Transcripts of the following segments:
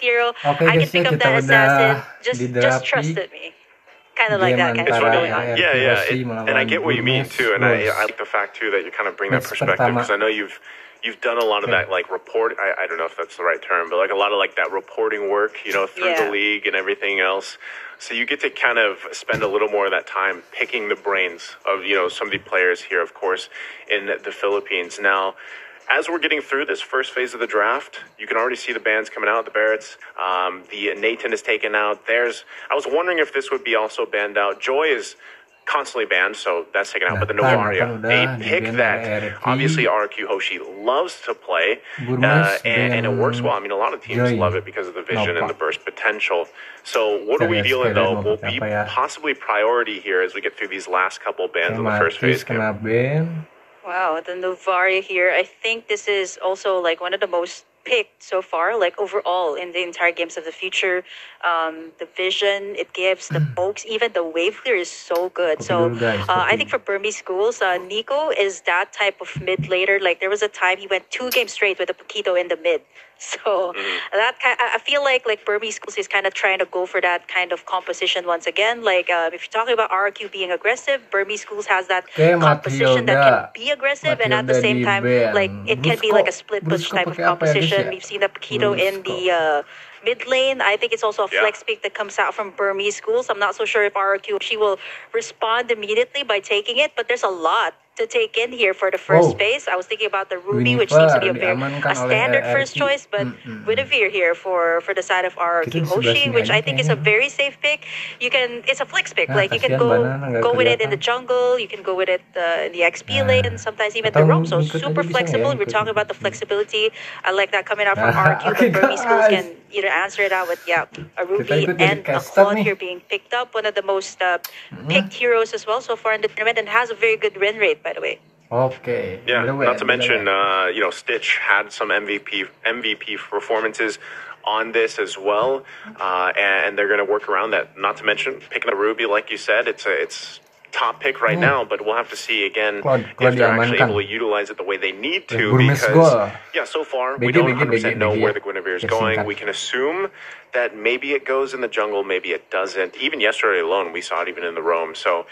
hero. Oke I can guys ya, pick up kita that udah assassin. di Just draft trusted me. Kind of like game that kind of antara going on. Yeah, yeah, Hiroshi and I melawan get what you mean Burmese too, and Ghouls. I like the fact too that you kind of bring that Match perspective pertama. because I know you've done a lot of that like report. I don't know if that's the right term, but like a lot of like that reporting work, through the league and everything else. So you get to kind of spend a little more of that time picking the brains of some of the players here, of course, in the Philippines. Now, as we're getting through this first phase of the draft, you can already see the bans coming out, the Barretts. The Nathan is taken out. I was wondering if this would be also banned out. Joy is constantly banned, so that's taken out. But the Novaria, a pick that obviously RQ Hoshi loves to play, and it works well. I mean, a lot of teams love it because of the vision and the burst potential. So what are we dealing, though? Will be possibly priority here as we get through these last couple bans in the first phase. Wow, the Novaria here. I think this is also like one of the most picked so far, like overall in the entire Games of the Future. The vision it gives, the pokes, even the wave clear is so good. So I think for Burmese schools, Nico is that type of mid later. Like there was a time he went 2 games straight with a Paquito in the mid. So I feel like Burmese schools is kind of trying to go for that kind of composition once again. Like if you're talking about RQ being aggressive, Burmese schools has that composition that can be aggressive and at the same time like it can be like a split push type of composition. We've seen the Paquito in the mid lane. I think it's also a flex pick that comes out from Burmese schools. I'm not so sure if RQ she will respond immediately by taking it, but there's a lot to take in here for the first phase. I was thinking about the Ruby, which seems to be a standard first choice, but Guinevere here for the side of RQ Hoshi, which I think is a very safe pick. It's a flex pick. Like you can go with it in the jungle, you can go with it in the XP lane, sometimes even the roam. So super flexible. We're talking about the flexibility. I like that coming out from RQ, but Burmese schools can either answer it out with a Ruby and a Claude here being picked up. One of the most picked heroes as well so far in the tournament and has a very good win rate, by the way. Okay. Yeah, not to mention, Stitch had some MVP performances on this as well, and they're going to work around that. Not to mention picking a Ruby, like you said, it's top pick right now, but we'll have to see again if they're actually able to utilize it the way they need to. Because so far we don't 100% know where the Guinevere is going. We can assume that maybe it goes in the jungle, maybe it doesn't. Even yesterday alone, we saw it even in the roam. So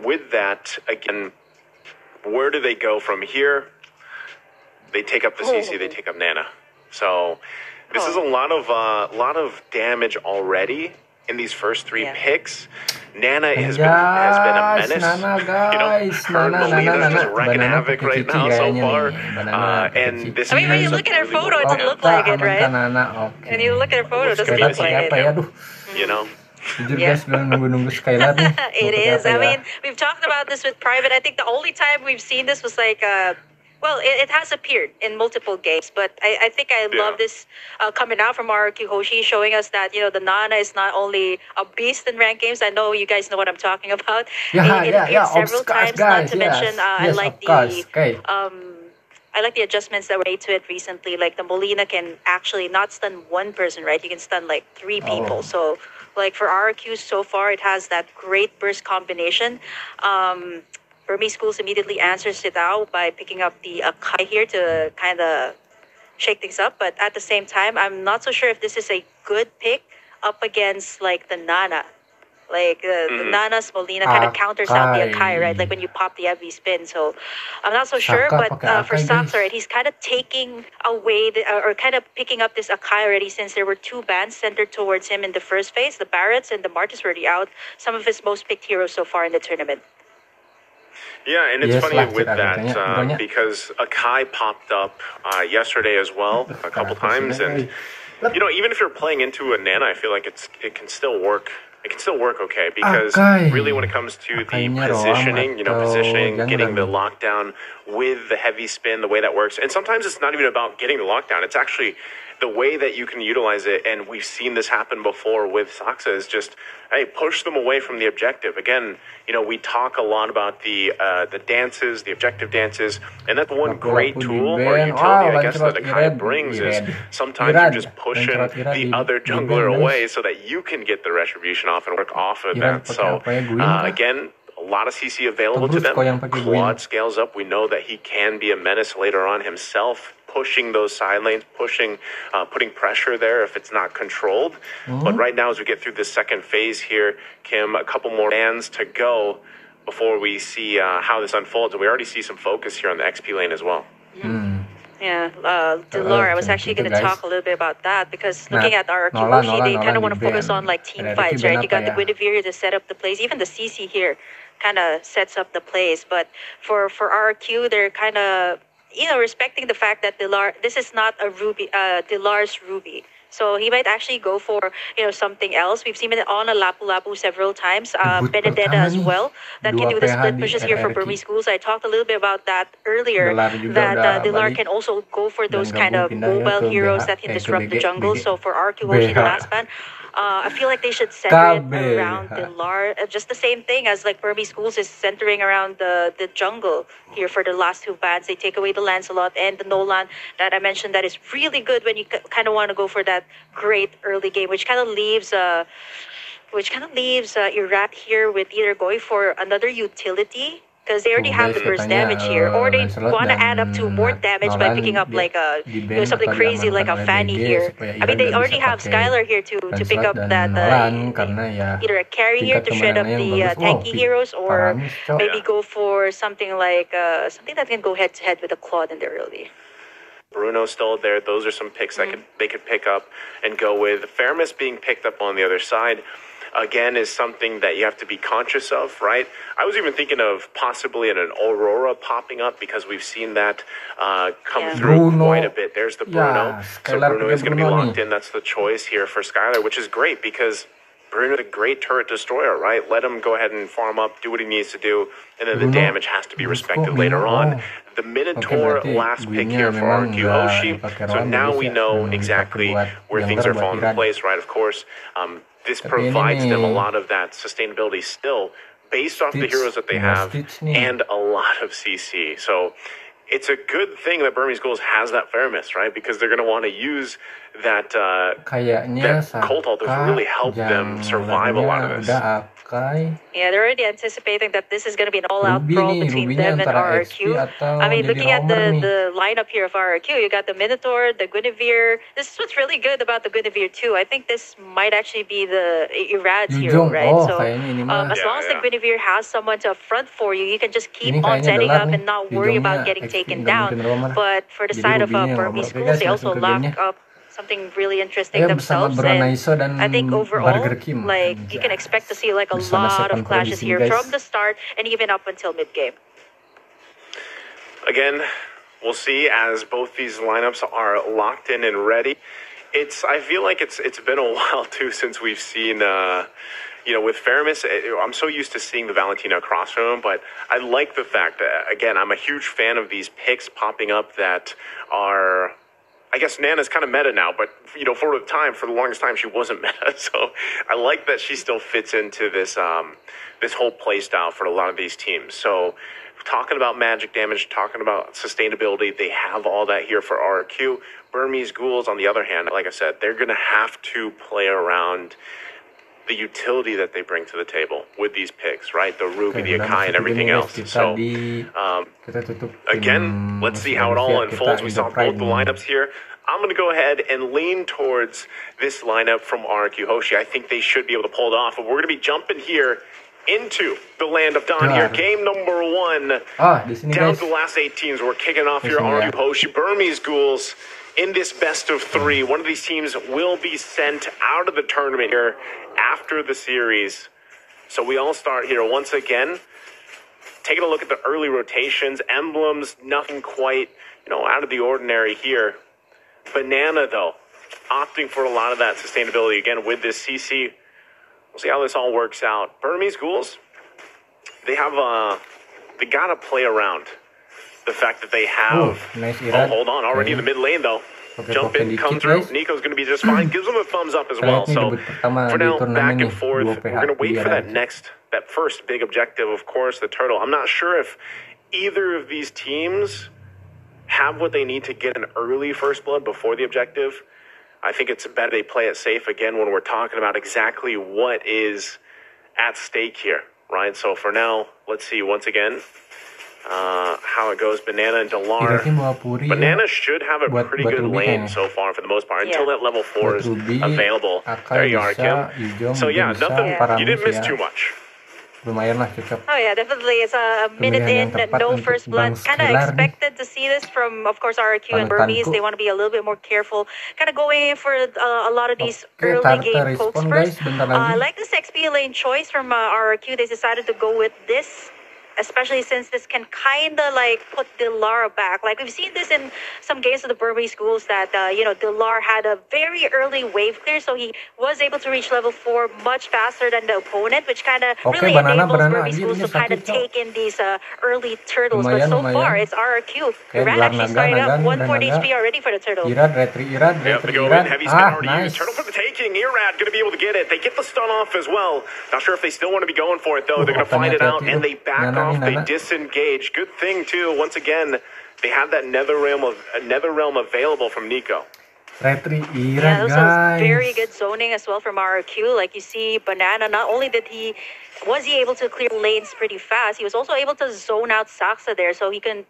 with that, again, where do they go from here? They take up the CC, they take up Nana. So this is a lot of damage already in these first 3 picks. Nana has been a menace. Melina's just wrecking havoc right now so far. And this when you look at her photo, it doesn't look like it, right? And you look at her photo, it doesn't look like it. It is. I mean, we've talked about this with Private. I think the only time we've seen this was like, it has appeared in multiple games, but I think I love this coming out from RQ Hoshi, showing us that, the Nana is not only a beast in ranked games. I know you guys know what I'm talking about. It appeared several times, not to mention, I like the adjustments that were made to it recently. Like the Molina can actually not stun one person, right? You can stun like 3 people. So like for RQ so far, it has that great burst combination. Burmese schools immediately answers it out by picking up the Akai here to kind of shake things up. But at the same time, I'm not so sure if this is a good pick up against like the Nana. Like the Nana's Molina kind of counters out the Akai, right? Like when you pop the heavy spin. So I'm not so sure, but for Saks, right, he's kind of taking away or kind of picking up this Akai already, since there were 2 bans centered towards him in the first phase. The Barretts and the Martis were already out. Some of his most picked heroes so far in the tournament. Yeah, and it's funny with that because Akai popped up yesterday as well a couple times, and even if you're playing into a Nana, I feel like it can still work. It can still work okay, because really when it comes to the positioning, getting the lockdown with the heavy spin, the way that works, and sometimes it's not even about getting the lockdown. It's actually the way that you can utilize it, and we've seen this happen before with Saksa, is just, hey, push them away from the objective. Again, we talk a lot about the dances, the objective dances, and that's one great tool or utility, I guess, that Akai brings is sometimes you're just pushing the other jungler away so that you can get the retribution off and work off of that. So, again, a lot of CC available to them. Claude scales up. We know that he can be a menace later on himself pushing those side lanes, putting pressure there if it's not controlled. But right now, as we get through this second phase here, Kim, a couple more bands to go before we see how this unfolds. And we already see some focus here on the XP lane as well. Yeah, Delor, I was actually going to talk a little bit about that because looking at our Kiboshi, they kind of want to focus on like team fights, right? You got the Guinevere to set up the plays. Even the CC here kind of sets up the plays. But for RQ, they're kind of, respecting the fact that this is not a Ruby, Delar's Ruby. So he might actually go for, something else. We've seen it on a Lapu-Lapu several times. Benedetta as well. That can do the split pushes here for Burmese Ghouls. I talked a little bit about that earlier. That Dilar can also go for those kind of mobile heroes that can disrupt the jungle. So for RQOshi, the last ban, I feel like they should center it around Dilar. Just the same thing as like Burmese Ghouls is centering around the jungle here for the last two bans. They take away the Lancelot and the Nolan that I mentioned that is really good when you kind of want to go for that great early game, which kind of leaves Irat here with either going for another utility because they already have the burst damage here, or they want to add up to more damage by picking up like something crazy like a Fanny here. I mean, they already have Skylar here to pick up that either a carry here to shred up the tanky heroes, or maybe go for something like something that can go head to head with a Claude in the early. Bruno's still there. Those are some picks that they could pick up and go with. Fairness being picked up on the other side, again, is something that you have to be conscious of, right? I was even thinking of possibly an Aurora popping up because we've seen that come through quite a bit. There's the Bruno. So Bruno is going to be locked in. That's the choice here for Skylar, which is great because Bruno's a great turret destroyer, right? Let him go ahead and farm up, do what he needs to do, and then the damage has to be respected later on. The Minotaur last pick here for RQ Hoshi. So now we know exactly where things are falling into place, right? Of course, this provides them a lot of that sustainability still based off the heroes that they have and a lot of CC. So it's a good thing that Burmese Ghouls has that fairness, right? Because they're going to want to use that cult ult to really help them survive a lot of this. Yeah, they're already anticipating that this is going to be an all-out brawl between them and RRQ. I mean, looking at the lineup here of RRQ, you got the Minotaur, the Guinevere. This is what's really good about the Guinevere too. I think this might actually be the Irad's hero, right? So as long as the Guinevere has someone to front for you, you can just keep on setting up and not worry about getting taken down. But for the side of Burmese Ghouls, they also lock up something really interesting themselves, and I think overall, like you can expect to see like a lot of clashes here from the start and even up until mid game. Again, we'll see as both these lineups are locked in and ready. I feel like it's been a while too since we've seen. With Faramis, I'm so used to seeing the Valentina across from him, but I like the fact that, again, I'm a huge fan of these picks popping up that are. I guess Nana's kind of meta now, but for the longest time, she wasn't meta. So I like that she still fits into this this whole play style for a lot of these teams. So talking about magic damage, talking about sustainability, they have all that here for RQ. Burmese Ghouls, on the other hand, like I said, they're going to have to play around the utility that they bring to the table with these picks, right? The Ruby, the Akai, and everything else. So, again, let's see how it all unfolds. We saw both the lineups here. I'm going to go ahead and lean towards this lineup from RQ Hoshi. I think they should be able to pull it off. But we're going to be jumping here into the land of Dawn here. Game number 1. Down to the last 8 teams. We're kicking off here. RQ Hoshi, Burmese Ghouls. In this best of 3, one of these teams will be sent out of the tournament here after the series. So we all start here once again. Taking a look at the early rotations, emblems, nothing quite, out of the ordinary here. Banana, though, opting for a lot of that sustainability again with this CC. We'll see how this all works out. Burmese Ghouls, they got to play around the fact that they have... hold on. Already in the mid lane, though. Jump in, come through. Nico's going to be just fine. Gives him a thumbs up as well. So, for now, back and forth. We're going to wait for that first big objective, of course, the turtle. I'm not sure if either of these teams have what they need to get an early first blood before the objective. I think it's better they play it safe again when we're talking about exactly what is at stake here, right? So, for now, let's see once again. how it goes. Banana and Delar. Banana should have a pretty good lane so far for the most part until that level 4 is available. There you are, Kim. So yeah, nothing. You didn't miss too much. Lumayan lah cocok. Oh yeah, definitely. It's a minute in, no first blood. Kind of expected to see this from, of course, RQ and Burmese. They want to be a little bit more careful. Kind of going in for a lot of these early game pokes first. Like this XP lane choice from RQ, they decided to go with this. Especially since this can kind of like put Delar back. Like we've seen this in some games of the Burmese schools that, Delar had a very early wave clear. So he was able to reach level 4 much faster than the opponent, which kind of really enables Burmese schools to kind of take in these early turtles. But so far, it's RRQ. Irad actually starting up 140 HP already for the turtle. Irad, Irad. Yep, they go in. Heavy spin already used. Turtle for the taking. Irad going to be able to get it. They get the stun off as well. Not sure if they still want to be going for it, though. They're going to fight it out, and they back off. They disengage. Good thing too. Once again, they have that nether realm available from Nico. Yeah, those are very good zoning as well from RRQ. Like you see, Banana. Not only was he able to clear lanes pretty fast, he was also able to zone out Saksa there, so he can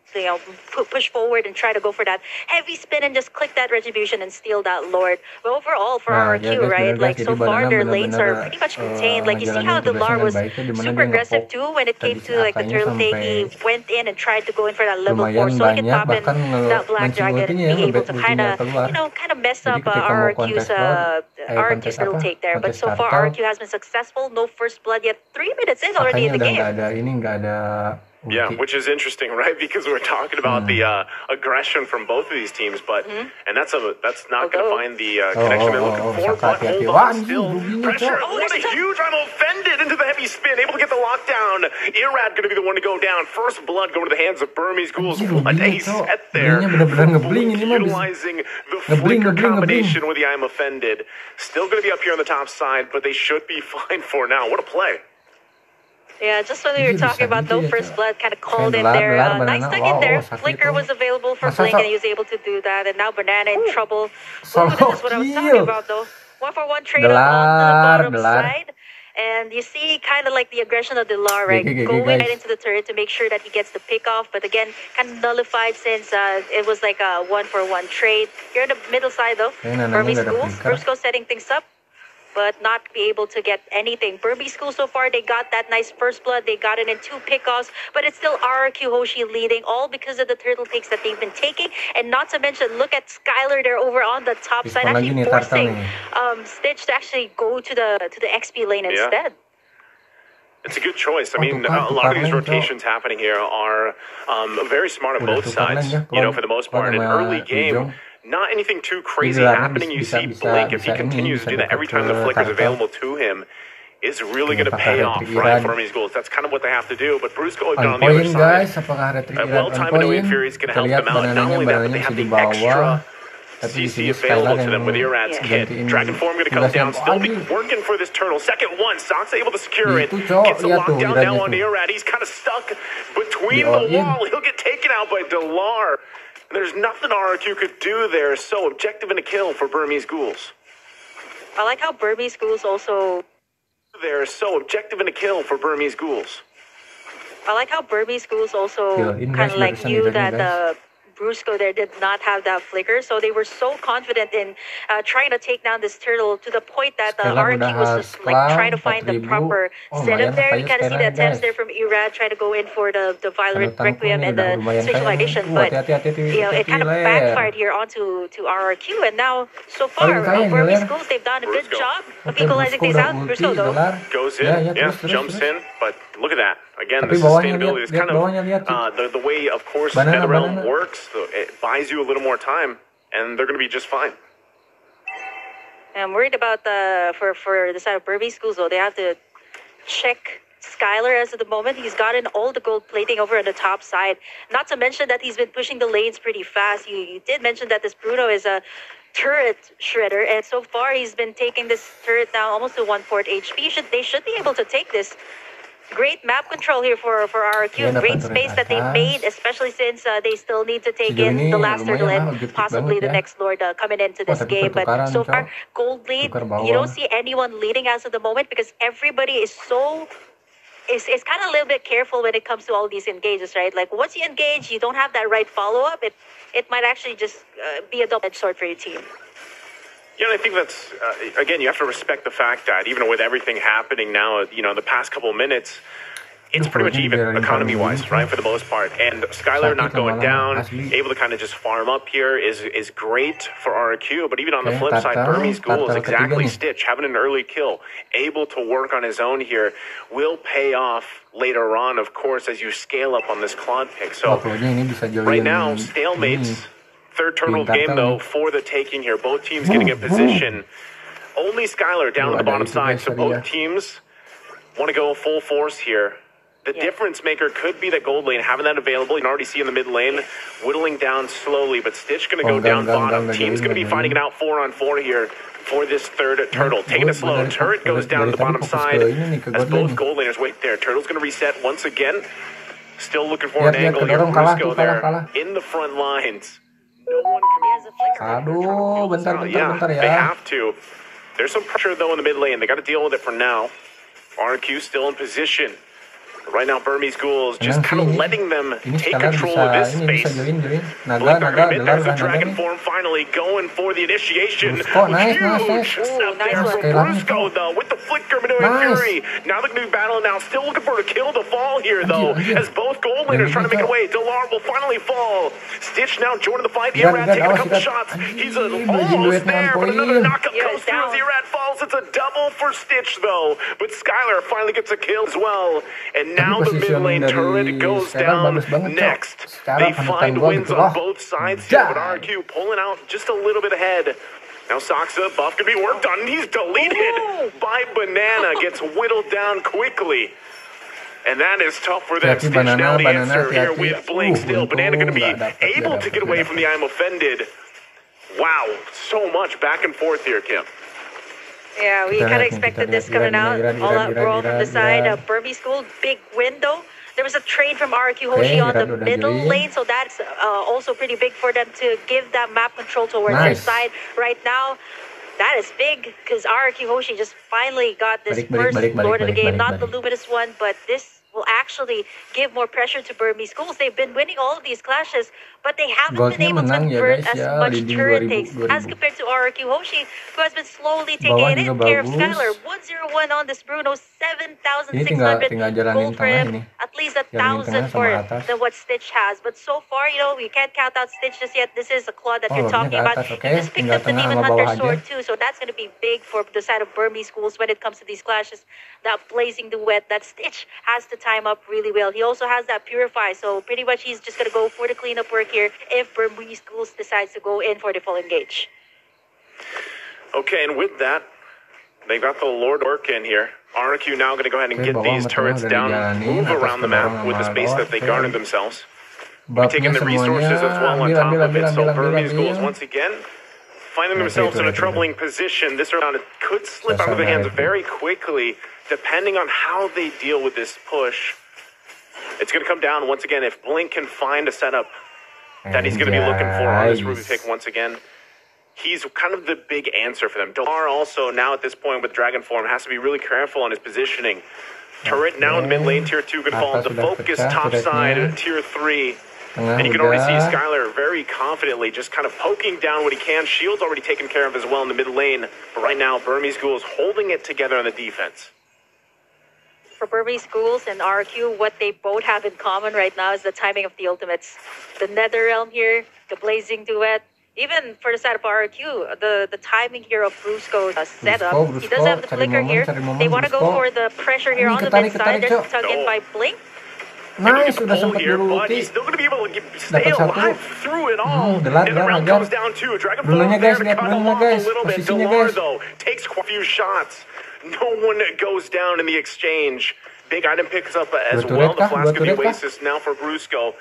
push forward and try to go for that heavy spin and just click that retribution and steal that Lord. But overall for RRQ, right, like so far their lanes are pretty much contained. Like you see how Delar was super aggressive too when it came to like the turtle thing. He went in and tried to go in for that level 4 so he can pop in that Black Dragon and be able to kind of mess up RRQ's little take there. But so far RRQ has been successful. No first blood yet. 3 minutes in already in the game. Yeah, which is interesting, right? Because we're talking about the aggression from both of these teams, but and that's not going to find the connection they're looking for. But hold on, still pressure. What a huge! I'm offended into the heavy spin, able to get the lockdown. Irad going to be the one to go down. First blood going to the hands of Burmese Ghouls. What a set there! Utilizing the flicker combination with the I'm offended. Still going to be up here on the top side, but they should be fine for now. What a play! Yeah, just when we were talking about no first blood, kind of called in there. Nice tuck in there. Flicker was available for Blink, and he was able to do that. And now Banana in trouble. Ooh, this is what I was talking about, though. 1-for-1 trade-up on the bottom side. And you see kind of like the aggression of Delar, right? Going right into the turret to make sure that he gets the pick off. But again, kind of nullified since it was like a 1-for-1 trade. Here in the middle side, though, Burmese Schools. Brusco setting things up, but not be able to get anything. Burmese School so far, they got that nice first blood. They got it in 2 pickoffs, but it's still RRQ Hoshi leading, all because of the turtle takes that they've been taking. And not to mention, look at Skylar there over on the top side, actually forcing Stitch to actually go to the XP lane instead. It's a good choice. I mean, a lot of these rotations happening here are very smart on both sides, for the most part. In an early game, not anything too crazy happening. You see Blink, if he continues to do that every time the flicker's available to him, is really going to pay off, right, for Burmese Ghouls. That's kind of what they have to do. But Brusco on the other side, a well-timed Annoying Fury is going to help them out. Not only that, but they have the extra CC available to them with Irad's kit. Dragon Form going to come down, still be working for this turtle. Second one, Sox able to secure it. Gets a lockdown now on Irad. He's kind of stuck between the wall. He'll get taken out by Delar. There's nothing RRQ could do there. So objective and a kill for Burmese Ghouls. I like how Burmese Ghouls also... There's so objective and a kill for Burmese Ghouls. I like how Burmese Ghouls also kind of like knew that Brusco there did not have that flicker, so they were so confident in trying to take down this turtle to the point that the RRQ was just like trying to find the proper setup there. You kind of see the attempts there from Irad trying to go in for the Violent Requiem and the Spiritualization, but it kind of backfired here onto RRQ, and now so far Burmese Schools, they've done a good job of equalizing things out. Brusco though goes in, jumps in, but look at that. Again, the sustainability is kind of the way, of course, NetherRealm works. So it buys you a little more time, and they're going to be just fine. I'm worried about for the side of Burmese Schools, though. They have to check Skylar as of the moment. He's gotten all the gold plating over on the top side. Not to mention that he's been pushing the lanes pretty fast. You did mention that this Bruno is a turret shredder, and so far he's been taking this turret now almost to 1/4 HP. They should be able to take this. Great map control here for RRQ. Great space that they made, especially since they still need to take in the last turtle and possibly the next Lord coming into this game. But so far, gold lead. You don't see anyone leading as of the moment because everybody is so is kind of a little bit careful when it comes to all these engages, right? Like once you engage, you don't have that right follow up. It might actually just be a double-edged sword for your team. Yeah, and I think that's again, you have to respect the fact that even with everything happening now, the past couple of minutes, it's pretty much even economy-wise, right, for the most part. And Skylar not going down, able to kind of just farm up here is great for RQ. But even on the flip side, Burmese Ghouls, exactly Stitch, having an early kill, able to work on his own here, will pay off later on, of course, as you scale up on this Claude pick. So right now, stalemates. Third turtle of the game, though, for the taking here. Both teams getting in position. Only Skylar down on the bottom side, so both teams want to go full force here. The difference maker could be that gold lane, having that available. You can already see in the mid lane, whittling down slowly, but Stitch going to go down bottom. Team's going to be fighting it out 4-on-4 here for this third turtle. Taking it slow. Turret goes down to the bottom side as both gold laners wait there. Turtle's going to reset once again. Still looking for an angle here. Brusco there in the front lines. No one can bentar ya. They have to. There's some pressure though in the mid lane. They got to deal with it for now. RQ still in position. Right now, Burmese Ghouls just kind of letting them take control of this space. There's a dragon form finally going for the initiation. Huge step there from Brusco, though, with the flicker maneuvering fury. Now they're going to be battling now. Still looking for a kill to fall here, though, as both gold laners trying to make it away. Delar will finally fall. Stitch now joining the fight. Irad taking a couple shots. He's almost there, but another knockup goes through as Irad falls. It's a double for Stitch, though. But Skylar finally gets a kill as well. And now the mid lane turret goes down next. They find wins on both sides here, but RQ pulling out just a little bit ahead. Now Saksa, buff could be worked on, and he's deleted by Banana. Gets whittled down quickly. And that is tough for them. Stitch now the answer here with Blink still. Banana going to be able to get away from the I'm offended. Wow, so much back and forth here, Kim. Yeah, we kind of expected this coming out. All out brawl from the side. Burmese School, big window. There was a trade from RQ Hoshi on the middle lane, so that's also pretty big for them to give that map control towards their side right now. That is big because RQ Hoshi just finally got this first Lord of the game. Not the Luminous one, but this will actually give more pressure to Burmese Schools. They've been winning all of these clashes, but they haven't been able to convert as much turret takes as compared to RQ Hoshi, who has been slowly taking care of Skylar. 101 on this Bruno, 7,600 gold for him, at least 1,000 for than what Stitch has. But so far, we can't count out Stitch just yet. This is the Claw that you're talking about. He just picked up the Demon Hunter sword too, so that's going to be big for the side of Burmese Schools when it comes to these clashes. That blazing duet that Stitch has to time up really well. He also has that Purify, so pretty much he's just going to go for the cleanup work here if Burmese Schools decides to go in for the full engage. Okay, and with that, they got the Lord work in here. RQ now going to go ahead and get these turrets down, move around the map with the space that they garnered themselves. Taking the resources as well on top of it, so Burmese Ghouls once again finding themselves in a troubling position. This round could slip out of their hands very quickly, depending on how they deal with this push. It's going to come down once again if Blink can find a setup that he's going to be looking for on this Ruby pick once again. He's kind of the big answer for them. Delar also now at this point with Dragon Form has to be really careful on his positioning. Turret now in the mid lane, tier 2 going to fall into focus top side, tier 3. And you can already see Skylar very confidently just kind of poking down what he can. Shield's already taken care of as well in the mid lane. But right now, Burmese Ghouls holding it together on the defense. For Burmese Schools and RQ, what they both have in common right now is the timing of the ultimates. The Nether Realm here, the Blazing Duet. Even for the side of RQ, the timing here of Brusco's setup. He does have the flicker here. They want to go for the pressure here on the mid side. There's a tug in by Blink. Nice, sudah sempat he's still going to be able to stay alive through it all. And the round comes down to Dragon Form there to cut him off a little bit. Delar, though, takes a few shots. No one goes down in the exchange. Big item picks up as well. The Flask of the Oasis now for Brusco.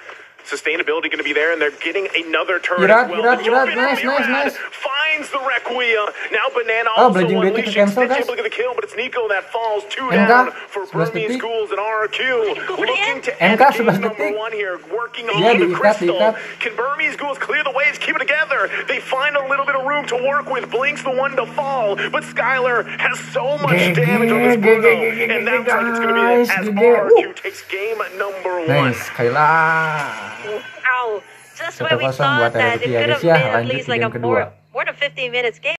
sustainability going to be there, and they're getting another turret as well. Nice. Finds the Requiem. Now Banana Oh, also bridging break unleashing cancel, Stitch, guys. able to get the kill, but it's Nico that falls. 2 MK, down for 11 Burmese detik. Ghouls and RQ. Looking to MK, end 11 game number detik. 1 here, working Iya, on the diikat, crystal. diikat. Can Burmese Ghouls clear the waves, keep it together? They find a little bit of room to work with. Blink's the one to fall, but Skylar has so much damage on this Bruno, and that looks like it's going to be it as RQ takes game number 1. Nice, Kayla. Ow. Just when we 1-0 thought buat that it RRQ ya could guys have ya. been at Lanjut least di like game a kedua. more than 15 minutes game.